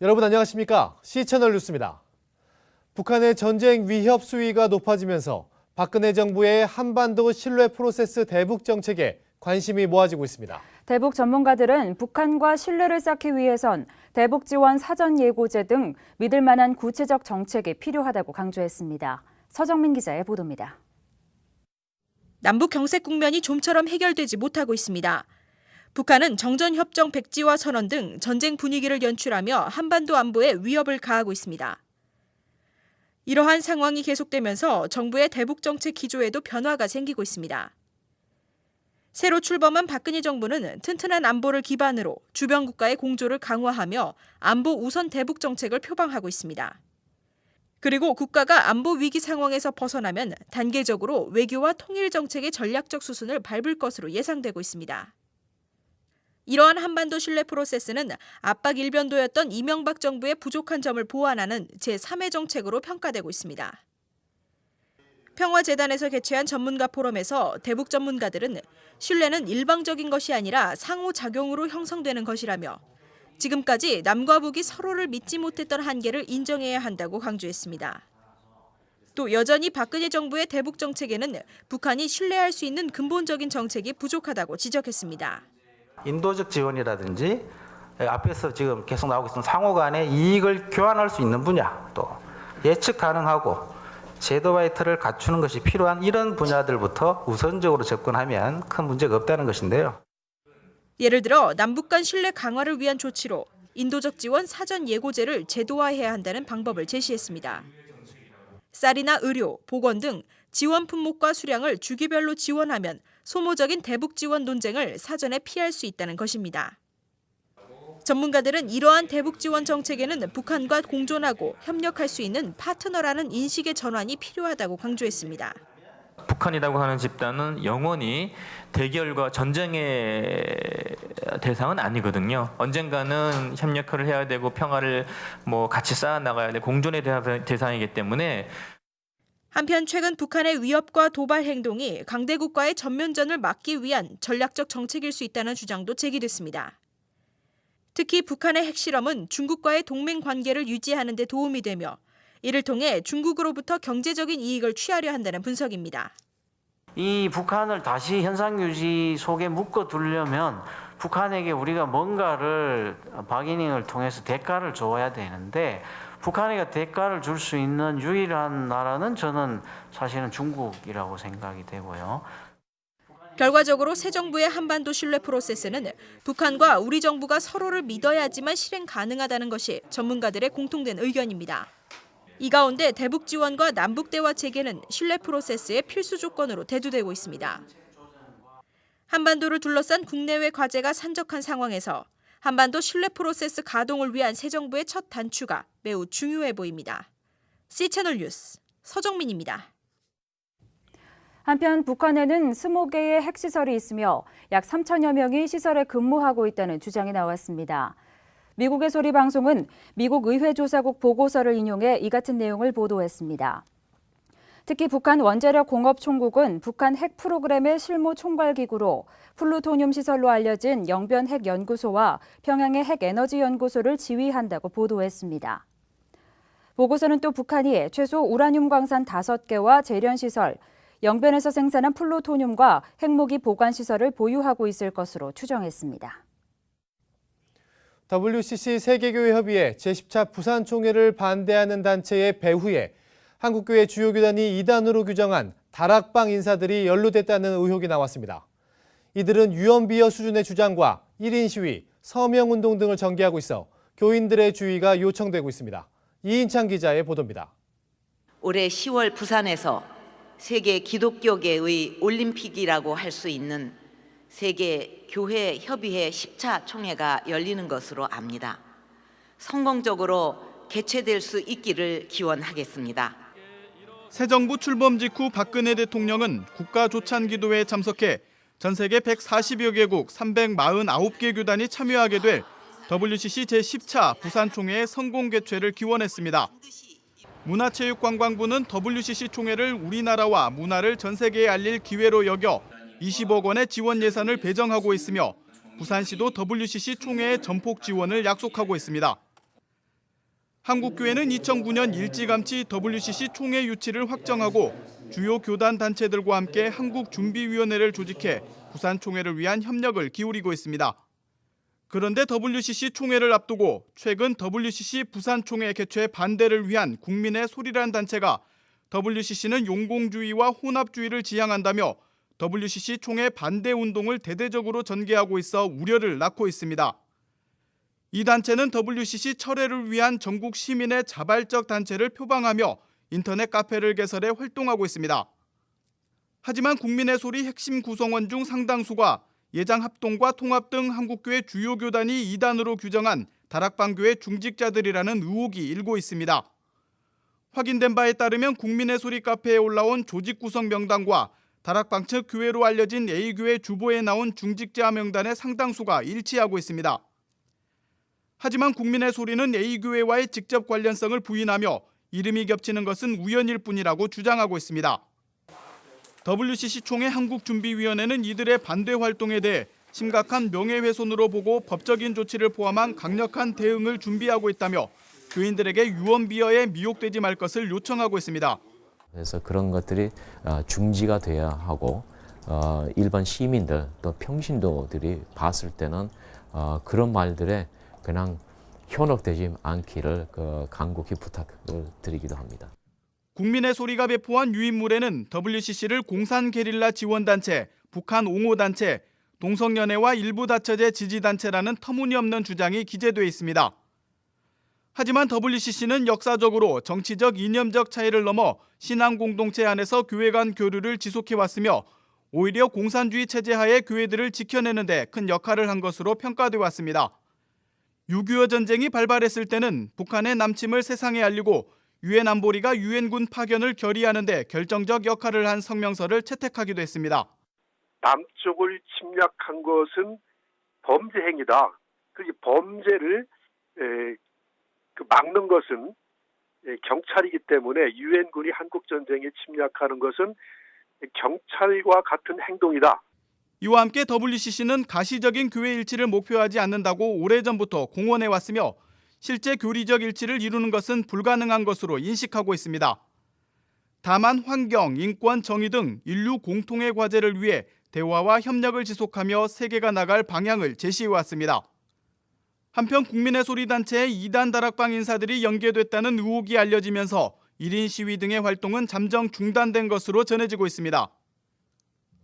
여러분 안녕하십니까? C채널 뉴스입니다. 북한의 전쟁 위협 수위가 높아지면서 박근혜 정부의 한반도 신뢰 프로세스 대북 정책에 관심이 모아지고 있습니다. 대북 전문가들은 북한과 신뢰를 쌓기 위해선 대북 지원 사전 예고제 등 믿을 만한 구체적 정책이 필요하다고 강조했습니다. 서정민 기자의 보도입니다. 남북 경색 국면이 좀처럼 해결되지 못하고 있습니다. 북한은 정전협정 백지화 선언 등 전쟁 분위기를 연출하며 한반도 안보에 위협을 가하고 있습니다. 이러한 상황이 계속되면서 정부의 대북 정책 기조에도 변화가 생기고 있습니다. 새로 출범한 박근혜 정부는 튼튼한 안보를 기반으로 주변 국가의 공조를 강화하며 안보 우선 대북 정책을 표방하고 있습니다. 그리고 국가가 안보 위기 상황에서 벗어나면 단계적으로 외교와 통일 정책의 전략적 수순을 밟을 것으로 예상되고 있습니다. 이러한 한반도 신뢰 프로세스는 압박 일변도였던 이명박 정부의 부족한 점을 보완하는 제3의 정책으로 평가되고 있습니다. 평화재단에서 개최한 전문가 포럼에서 대북 전문가들은 신뢰는 일방적인 것이 아니라 상호작용으로 형성되는 것이라며 지금까지 남과 북이 서로를 믿지 못했던 한계를 인정해야 한다고 강조했습니다. 또 여전히 박근혜 정부의 대북 정책에는 북한이 신뢰할 수 있는 근본적인 정책이 부족하다고 지적했습니다. 인도적 지원이라든지 앞에서 지금 계속 나오고 있는 상호 간의 이익을 교환할 수 있는 분야, 또 예측 가능하고 제도와의 틀을 갖추는 것이 필요한 이런 분야들부터 우선적으로 접근하면 큰 문제가 없다는 것인데요. 예를 들어 남북 간 신뢰 강화를 위한 조치로 인도적 지원 사전 예고제를 제도화해야 한다는 방법을 제시했습니다. 쌀이나 의료, 보건 등 지원 품목과 수량을 주기별로 지원하면 소모적인 대북 지원 논쟁을 사전에 피할 수 있다는 것입니다. 전문가들은 이러한 대북 지원 정책에는 북한과 공존하고 협력할 수 있는 파트너라는 인식의 전환이 필요하다고 강조했습니다. 북한이라고 하는 집단은 영원히 대결과 전쟁의 대상은 아니거든요. 언젠가는 협력을 해야 되고 평화를 같이 쌓아 나가야 돼 공존의 대상이기 때문에. 한편 최근 북한의 위협과 도발 행동이 강대국과의 전면전을 막기 위한 전략적 정책일 수 있다는 주장도 제기됐습니다. 특히 북한의 핵실험은 중국과의 동맹 관계를 유지하는 데 도움이 되며 이를 통해 중국으로부터 경제적인 이익을 취하려 한다는 분석입니다. 이 북한을 다시 현상유지 속에 묶어두려면 북한에게 우리가 뭔가를 바게닝을 통해서 대가를 줘야 되는데 북한에게 대가를 줄 수 있는 유일한 나라는 저는 사실은 중국이라고 생각이 되고요. 결과적으로 새 정부의 한반도 신뢰 프로세스는 북한과 우리 정부가 서로를 믿어야지만 실행 가능하다는 것이 전문가들의 공통된 의견입니다. 이 가운데 대북 지원과 남북 대화 체계는 신뢰 프로세스의 필수 조건으로 대두되고 있습니다. 한반도를 둘러싼 국내외 과제가 산적한 상황에서 한반도 신뢰 프로세스 가동을 위한 새 정부의 첫 단추가 매우 중요해 보입니다. C채널 뉴스 서정민입니다. 한편 북한에는 20개의 핵시설이 있으며 약 3천여 명이 시설에 근무하고 있다는 주장이 나왔습니다. 미국의 소리 방송은 미국 의회조사국 보고서를 인용해 이 같은 내용을 보도했습니다. 특히 북한 원자력공업총국은 북한 핵 프로그램의 실무 총괄기구로 플루토늄 시설로 알려진 영변 핵연구소와 평양의 핵에너지연구소를 지휘한다고 보도했습니다. 보고서는 또 북한이 최소 우라늄 광산 5개와 재련시설, 영변에서 생산한 플루토늄과 핵무기 보관시설을 보유하고 있을 것으로 추정했습니다. WCC 세계교회협의회 제10차 부산총회를 반대하는 단체의 배후에 한국교회 주요 교단이 이단으로 규정한 다락방 인사들이 연루됐다는 의혹이 나왔습니다. 이들은 유언비어 수준의 주장과 1인 시위, 서명운동 등을 전개하고 있어 교인들의 주의가 요청되고 있습니다. 이인창 기자의 보도입니다. 올해 10월 부산에서 세계 기독교계의 올림픽이라고 할 수 있는 세계 교회 협의회 10차 총회가 열리는 것으로 압니다. 성공적으로 개최될 수 있기를 기원하겠습니다. 새 정부 출범 직후 박근혜 대통령은 국가조찬기도회에 참석해 전 세계 140여 개국 349개 교단이 참여하게 될 WCC 제10차 부산총회의 성공 개최를 기원했습니다. 문화체육관광부는 WCC 총회를 우리나라와 문화를 전 세계에 알릴 기회로 여겨 20억 원의 지원 예산을 배정하고 있으며 부산시도 WCC 총회의 전폭 지원을 약속하고 있습니다. 한국교회는 2009년 일찌감치 WCC 총회 유치를 확정하고 주요 교단 단체들과 함께 한국준비위원회를 조직해 부산 총회를 위한 협력을 기울이고 있습니다. 그런데 WCC 총회를 앞두고 최근 WCC 부산 총회 개최 반대를 위한 국민의 소리란 단체가 WCC는 용공주의와 혼합주의를 지향한다며 WCC 총회 반대 운동을 대대적으로 전개하고 있어 우려를 낳고 있습니다. 이 단체는 WCC 철회를 위한 전국 시민의 자발적 단체를 표방하며 인터넷 카페를 개설해 활동하고 있습니다. 하지만 국민의 소리 핵심 구성원 중 상당수가 예장합동과 통합 등 한국교회 주요 교단이 이단으로 규정한 다락방교회 중직자들이라는 의혹이 일고 있습니다. 확인된 바에 따르면 국민의 소리 카페에 올라온 조직 구성 명단과 다락방 측 교회로 알려진 A교회 주보에 나온 중직자 명단의 상당수가 일치하고 있습니다. 하지만 국민의 소리는 A교회와의 직접 관련성을 부인하며 이름이 겹치는 것은 우연일 뿐이라고 주장하고 있습니다. WCC 총회 한국준비위원회는 이들의 반대 활동에 대해 심각한 명예훼손으로 보고 법적인 조치를 포함한 강력한 대응을 준비하고 있다며 교인들에게 유언비어에 미혹되지 말 것을 요청하고 있습니다. 그래서 그런 것들이 중지가 돼야 하고 일반 시민들 또 평신도들이 봤을 때는 그런 말들에 그냥 현혹되지 않기를 간곡히 부탁을 드리기도 합니다. 국민의 소리가 배포한 유인물에는 WCC를 공산 게릴라 지원단체, 북한 옹호단체, 동성연애와 일부 다처제 지지단체라는 터무니없는 주장이 기재돼 있습니다. 하지만 WCC는 역사적으로 정치적 이념적 차이를 넘어 신앙 공동체 안에서 교회 간 교류를 지속해왔으며 오히려 공산주의 체제 하에 교회들을 지켜내는 데 큰 역할을 한 것으로 평가돼 왔습니다. 6.25 전쟁이 발발했을 때는 북한의 남침을 세상에 알리고 유엔 안보리가 유엔군 파견을 결의하는 데 결정적 역할을 한 성명서를 채택하기도 했습니다. 남쪽을 침략한 것은 범죄 행위다. 그 범죄를 막는 것은 경찰이기 때문에 유엔군이 한국 전쟁에 침략하는 것은 경찰과 같은 행동이다. 이와 함께 WCC는 가시적인 교회 일치를 목표하지 않는다고 오래전부터 공언해왔으며 실제 교리적 일치를 이루는 것은 불가능한 것으로 인식하고 있습니다. 다만 환경, 인권, 정의 등 인류 공통의 과제를 위해 대화와 협력을 지속하며 세계가 나갈 방향을 제시해왔습니다. 한편 국민의 소리 단체의 2단 다락방 인사들이 연계됐다는 의혹이 알려지면서 1인 시위 등의 활동은 잠정 중단된 것으로 전해지고 있습니다.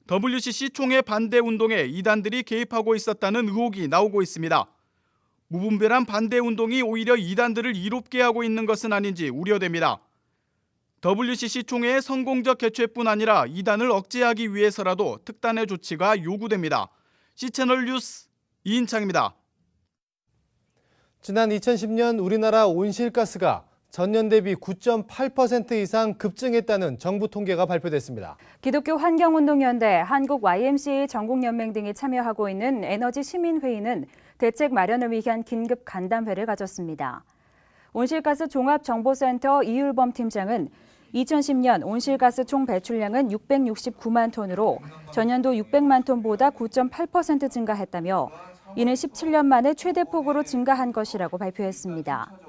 WCC 총회 반대 운동에 이단들이 개입하고 있었다는 의혹이 나오고 있습니다. 무분별한 반대 운동이 오히려 이단들을 이롭게 하고 있는 것은 아닌지 우려됩니다. WCC 총회의 성공적 개최뿐 아니라 이단을 억제하기 위해서라도 특단의 조치가 요구됩니다. C채널 뉴스 이인창입니다. 지난 2010년 우리나라 온실가스가 전년 대비 9.8% 이상 급증했다는 정부 통계가 발표됐습니다. 기독교 환경운동연대, 한국 YMCA 전국연맹 등이 참여하고 있는 에너지 시민회의는 대책 마련을 위한 긴급 간담회를 가졌습니다. 온실가스 종합정보센터 이율범 팀장은 2010년 온실가스 총 배출량은 669만 톤으로 전년도 600만 톤보다 9.8% 증가했다며 이는 17년 만에 최대폭으로 증가한 것이라고 발표했습니다.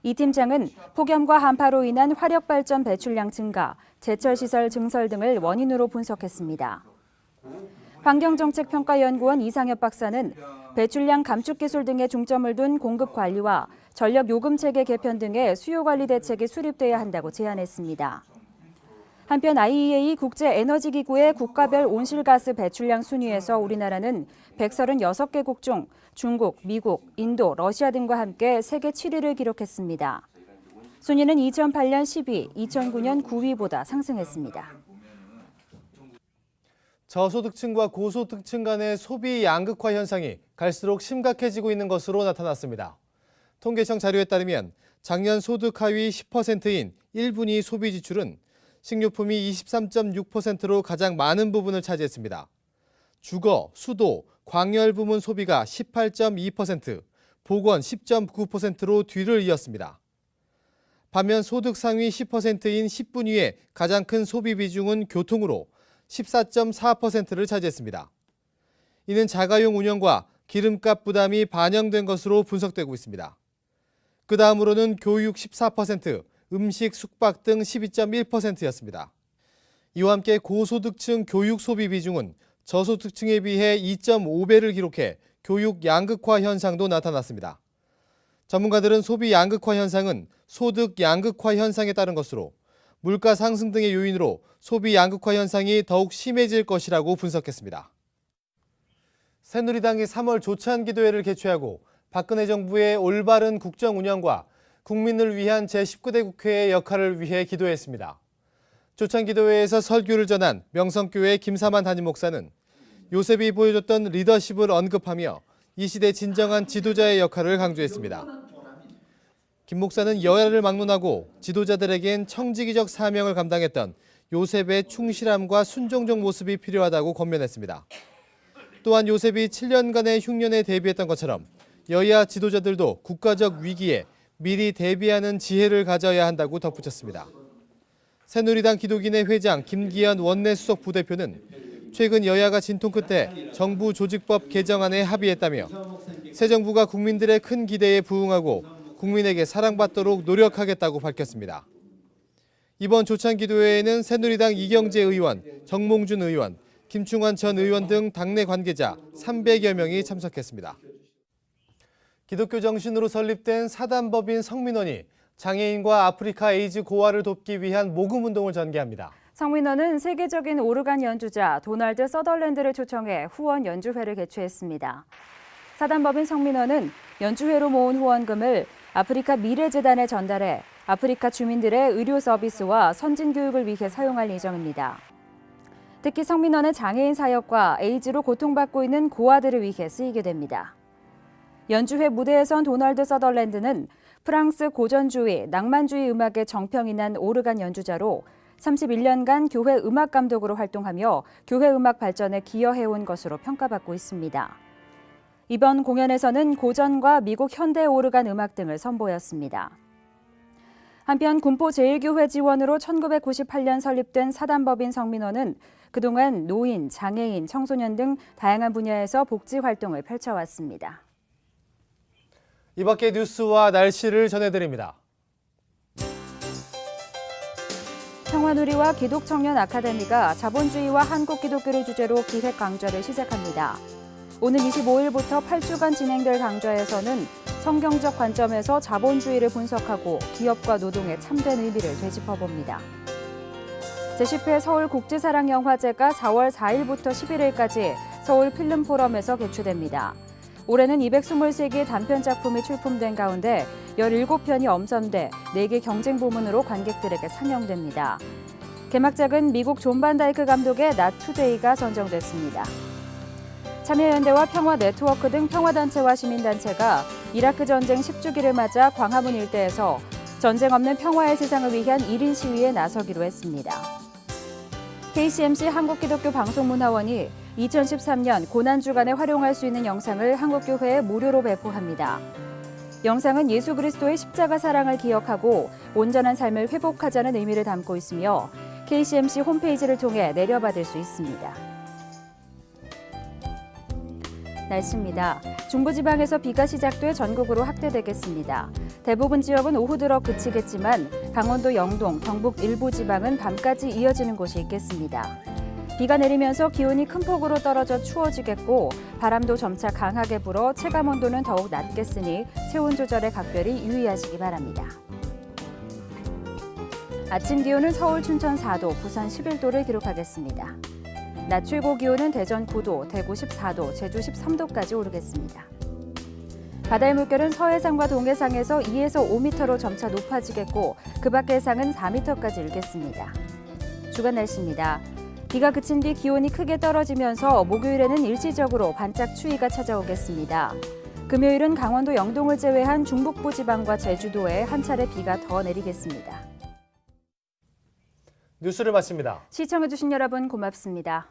이 팀장은 폭염과 한파로 인한 화력발전 배출량 증가, 제철시설 증설 등을 원인으로 분석했습니다. 환경정책평가연구원 이상엽 박사는 배출량 감축 기술 등에 중점을 둔 공급 관리와 전력 요금 체계 개편 등의 수요 관리 대책이 수립돼야 한다고 제안했습니다. 한편 IEA 국제에너지기구의 국가별 온실가스 배출량 순위에서 우리나라는 136개국 중 중국, 미국, 인도, 러시아 등과 함께 세계 7위를 기록했습니다. 순위는 2008년 10위, 2009년 9위보다 상승했습니다. 저소득층과 고소득층 간의 소비 양극화 현상이 갈수록 심각해지고 있는 것으로 나타났습니다. 통계청 자료에 따르면 작년 소득 하위 10%인 1분위 소비 지출은 식료품이 23.6%로 가장 많은 부분을 차지했습니다. 주거, 수도, 광열 부문 소비가 18.2%, 보건 10.9%로 뒤를 이었습니다. 반면 소득 상위 10%인 10분위의 가장 큰 소비 비중은 교통으로 14.4%를 차지했습니다. 이는 자가용 운영과 기름값 부담이 반영된 것으로 분석되고 있습니다. 그 다음으로는 교육 14%, 음식, 숙박 등 12.1%였습니다. 이와 함께 고소득층 교육 소비 비중은 저소득층에 비해 2.5배를 기록해 교육 양극화 현상도 나타났습니다. 전문가들은 소비 양극화 현상은 소득 양극화 현상에 따른 것으로 물가 상승 등의 요인으로 소비 양극화 현상이 더욱 심해질 것이라고 분석했습니다. 새누리당이 3월 조찬기도회를 개최하고 박근혜 정부의 올바른 국정 운영과 국민을 위한 제19대 국회의 역할을 위해 기도했습니다. 조찬기도회에서 설교를 전한 명성교회 김사만 담임 목사는 요셉이 보여줬던 리더십을 언급하며 이 시대 진정한 지도자의 역할을 강조했습니다. 김 목사는 여야를 막론하고 지도자들에겐 청지기적 사명을 감당했던 요셉의 충실함과 순종적 모습이 필요하다고 권면했습니다. 또한 요셉이 7년간의 흉년에 대비했던 것처럼 여야 지도자들도 국가적 위기에 미리 대비하는 지혜를 가져야 한다고 덧붙였습니다. 새누리당 기독인회 회장 김기현 원내수석 부대표는 최근 여야가 진통 끝에 정부 조직법 개정안에 합의했다며 새 정부가 국민들의 큰 기대에 부응하고 국민에게 사랑받도록 노력하겠다고 밝혔습니다. 이번 조찬기도회에는 새누리당 이경재 의원, 정몽준 의원, 김충환 전 의원 등 당내 관계자 300여 명이 참석했습니다. 기독교 정신으로 설립된 사단법인 성민원이 장애인과 아프리카 에이즈 고아를 돕기 위한 모금운동을 전개합니다. 성민원은 세계적인 오르간 연주자 도널드 서덜랜드를 초청해 후원 연주회를 개최했습니다. 사단법인 성민원은 연주회로 모은 후원금을 아프리카 미래재단에 전달해 아프리카 주민들의 의료 서비스와 선진 교육을 위해 사용할 예정입니다. 특히 성민원의 장애인 사역과 에이즈로 고통받고 있는 고아들을 위해 쓰이게 됩니다. 연주회 무대에선 도널드 서덜랜드는 프랑스 고전주의, 낭만주의 음악의 정평이 난 오르간 연주자로 31년간 교회 음악 감독으로 활동하며 교회 음악 발전에 기여해온 것으로 평가받고 있습니다. 이번 공연에서는 고전과 미국 현대 오르간 음악 등을 선보였습니다. 한편 군포 제1교회 지원으로 1998년 설립된 사단법인 성민원은 그동안 노인, 장애인, 청소년 등 다양한 분야에서 복지 활동을 펼쳐왔습니다. 이 밖의 뉴스와 날씨를 전해드립니다. 평화누리와 기독청년 아카데미가 자본주의와 한국 기독교를 주제로 기획 강좌를 시작합니다. 오는 25일부터 8주간 진행될 강좌에서는 성경적 관점에서 자본주의를 분석하고 기업과 노동의 참된 의미를 되짚어봅니다. 제10회 서울국제사랑영화제가 4월 4일부터 11일까지 서울 필름포럼에서 개최됩니다. 올해는 223개의 단편 작품이 출품된 가운데 17편이 엄선돼 4개 경쟁 부문으로 관객들에게 상영됩니다. 개막작은 미국 존 반 다이크 감독의 낫 투데이가 선정됐습니다. 참여연대와 평화네트워크 등 평화단체와 시민단체가 이라크 전쟁 10주기를 맞아 광화문 일대에서 전쟁 없는 평화의 세상을 위한 1인 시위에 나서기로 했습니다. KCMC 한국기독교방송문화원이 2013년 고난주간에 활용할 수 있는 영상을 한국교회에 무료로 배포합니다. 영상은 예수 그리스도의 십자가 사랑을 기억하고 온전한 삶을 회복하자는 의미를 담고 있으며 KCMC 홈페이지를 통해 내려받을 수 있습니다. 날씨입니다. 중부지방에서 비가 시작돼 전국으로 확대되겠습니다. 대부분 지역은 오후 들어 그치겠지만 강원도 영동, 경북 일부 지방은 밤까지 이어지는 곳이 있겠습니다. 비가 내리면서 기온이 큰 폭으로 떨어져 추워지겠고 바람도 점차 강하게 불어 체감온도는 더욱 낮겠으니 체온 조절에 각별히 유의하시기 바랍니다. 아침 기온은 서울, 춘천 4도, 부산 11도를 기록하겠습니다. 낮 최고 기온은 대전 9도, 대구 14도, 제주 13도까지 오르겠습니다. 바다의 물결은 서해상과 동해상에서 2에서 5m로 점차 높아지겠고 그 밖의 상은 4m까지 일겠습니다. 주간 날씨입니다. 비가 그친 뒤 기온이 크게 떨어지면서 목요일에는 일시적으로 반짝 추위가 찾아오겠습니다. 금요일은 강원도 영동을 제외한 중북부 지방과 제주도에 한 차례 비가 더 내리겠습니다. 뉴스를 마칩니다. 시청해주신 여러분 고맙습니다.